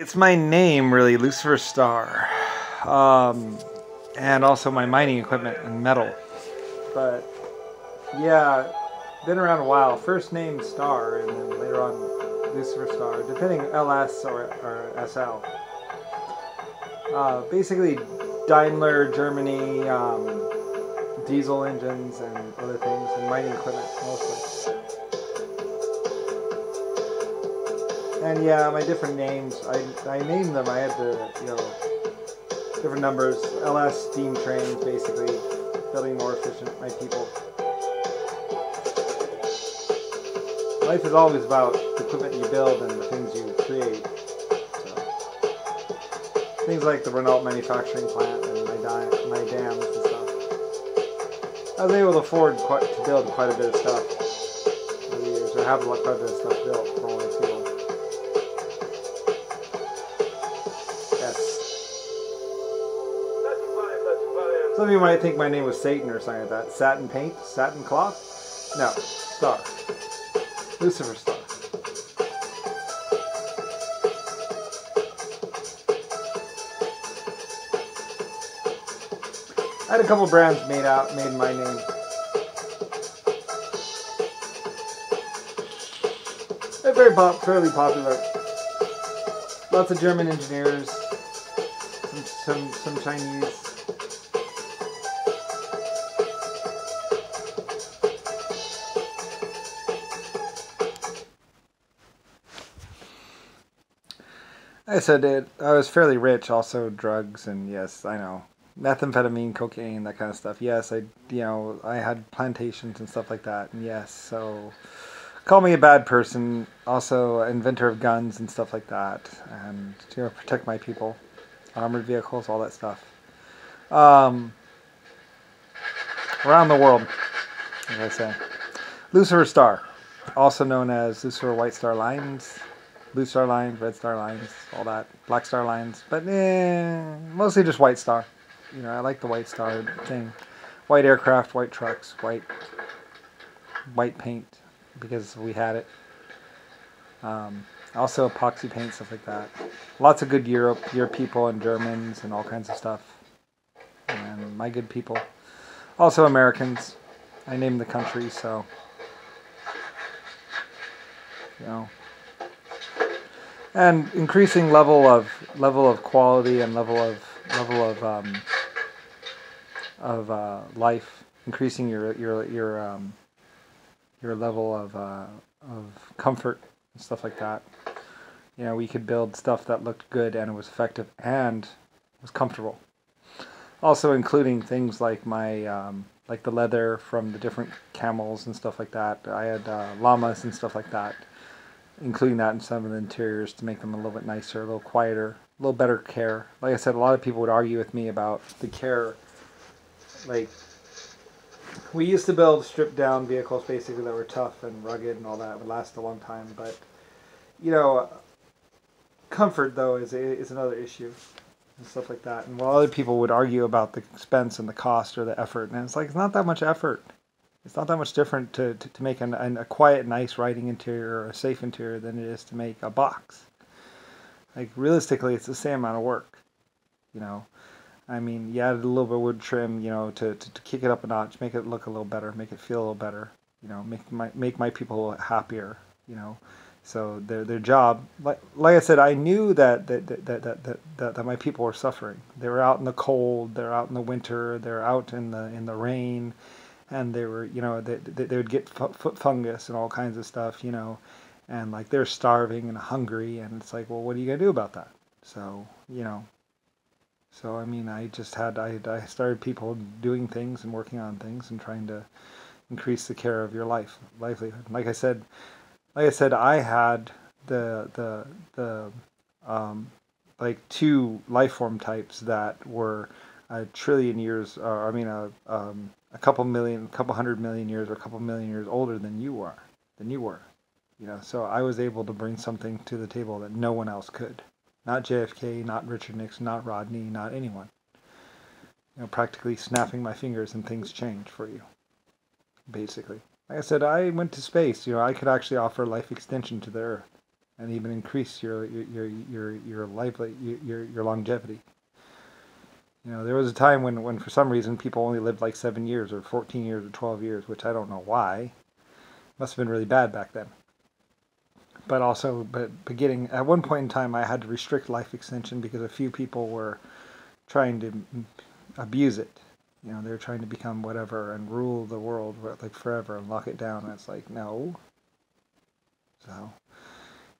It's my name, really, Lusifer Star. Um, and also my mining equipment and metal. But yeah, been around a while. First name Star, and then later on Lucifer Star, depending LS or SL. Basically, Daimler, Germany, diesel engines and other things, and mining equipment mostly. And yeah, my different names, I named them. I had to, different numbers. LS steam trains, basically, building more efficient, my people. Life is always about the equipment you build and the things you create. So, things like the Renault manufacturing plant and my dams and stuff. I was able to afford to build quite a bit of stuff over the years, or have quite a bit of stuff built for all my people. Yes. Some of you might think my name was Satan or something like that. Satin paint? Satin cloth? No. Star. Lucifer Star. I had a couple brands made in my name. They're fairly popular. Lots of German engineers, some Chinese. I said it. I was fairly rich, also drugs, and yes, I know, methamphetamine, cocaine, that kind of stuff. Yes, I had plantations and stuff like that, and yes, so call me a bad person. Also, inventor of guns and stuff like that, and protect my people, armored vehicles, all that stuff. Um, Around the world, as I say, Lucifer Star, also known as Lucifer White Star Lines. Blue star lines, red star lines, all that, black star lines, but mostly just white star. I like the white star thing. White aircraft, white trucks, white paint, because we had it. Also epoxy paint, stuff like that. Lots of good your people and Germans and all kinds of stuff. And my good people. Also Americans. I named the country, so and increasing level of quality and level of life, increasing your level of comfort and stuff like that. We could build stuff that looked good and it was effective and was comfortable. Also including things like my like the leather from the different camels and stuff like that. I had llamas and stuff like that, including that in some of the interiors to make them a little bit nicer, a little quieter, a little better care. Like I said, a lot of people would argue with me about the care. Like, we used to build stripped down vehicles basically that were tough and rugged and all that, would last a long time, but comfort though is another issue and stuff like that. And while other people would argue about the expense and the cost or the effort, and it's like, it's not that much effort. It's not that much different to make a quiet, nice writing interior or a safe interior than it is to make a box. Like, realistically, it's the same amount of work. I mean, you added a little bit of wood trim, to kick it up a notch, make it look a little better, make it feel a little better, make my people happier, So their job, like I said, I knew that my people were suffering. They were out in the cold, they're out in the winter, they're out in the rain. And they were, they would get foot fungus and all kinds of stuff, and like they're starving and hungry, and it's like, well, what are you gonna do about that? So, I mean, I started people doing things and working on things and trying to increase the care of your livelihood. Like I said, I had the like two life form types that were a trillion years, or I mean, a couple hundred million years, or a couple million years older than you were. So I was able to bring something to the table that no one else could. Not JFK, not Richard Nixon, not Rodney, not anyone. Practically snapping my fingers and things change for you. Basically. Like I said, I went to space. I could actually offer life extension to the Earth. and even increase your life, your longevity. You know, there was a time when for some reason people only lived like 7 years or 14 years or 12 years, which I don't know why. Must have been really bad back then. But also, but getting, at one point in time, I had to restrict life extension because a few people were trying to abuse it. You know, they were trying to become whatever and rule the world like forever and lock it down. And it's like, no. So,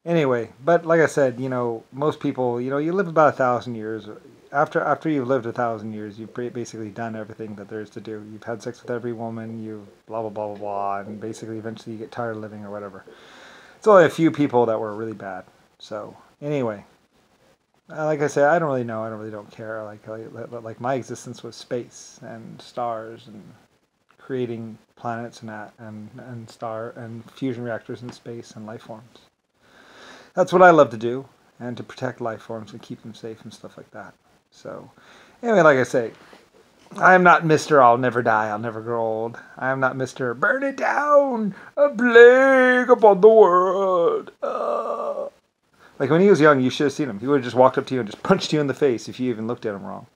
anyway, but like I said, you know, most people, you know, you live about 1,000 years. After you've lived 1,000 years, you've basically done everything that there is to do. You've had sex with every woman, you've blah, blah, blah, blah, blah, and basically eventually you get tired of living or whatever. It's only a few people that were really bad. So, anyway, like I said, I don't really know. I really don't care. Like my existence was space and stars and creating planets and star and fusion reactors in space and life forms. That's what I love to do, and to protect life forms and keep them safe and stuff like that. So, anyway, like I say, I am not Mr. I'll never die, I'll never grow old. I am not Mr. Burn it down, a plague upon the world. Like when he was young, you should have seen him. He would have just walked up to you and just punched you in the face if you even looked at him wrong.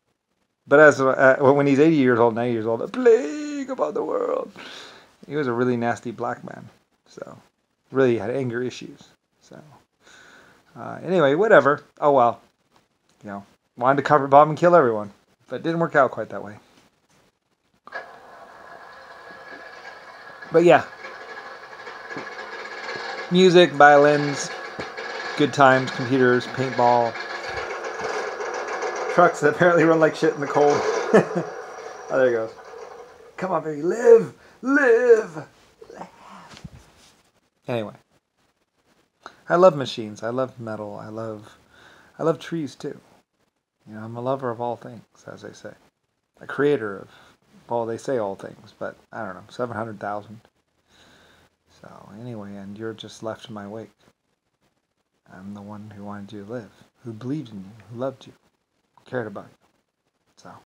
But when he's 80 years old, 90 years old, a plague upon the world. He was a really nasty black man. So, really had anger issues. So, anyway, whatever. Oh well. You know, wanted to cover bomb and kill everyone. But it didn't work out quite that way. But yeah. Music, violins, good times, computers, paintball. Trucks that apparently run like shit in the cold. Oh, there it goes. Come on, baby. Live! Live! Anyway. I love machines. I love metal. I love trees too. You know, I'm a lover of all things, as they say. A creator of, well, they say all things, but I don't know, 700,000. So, anyway, and you're just left in my wake. I'm the one who wanted you to live, who believed in you, who loved you, cared about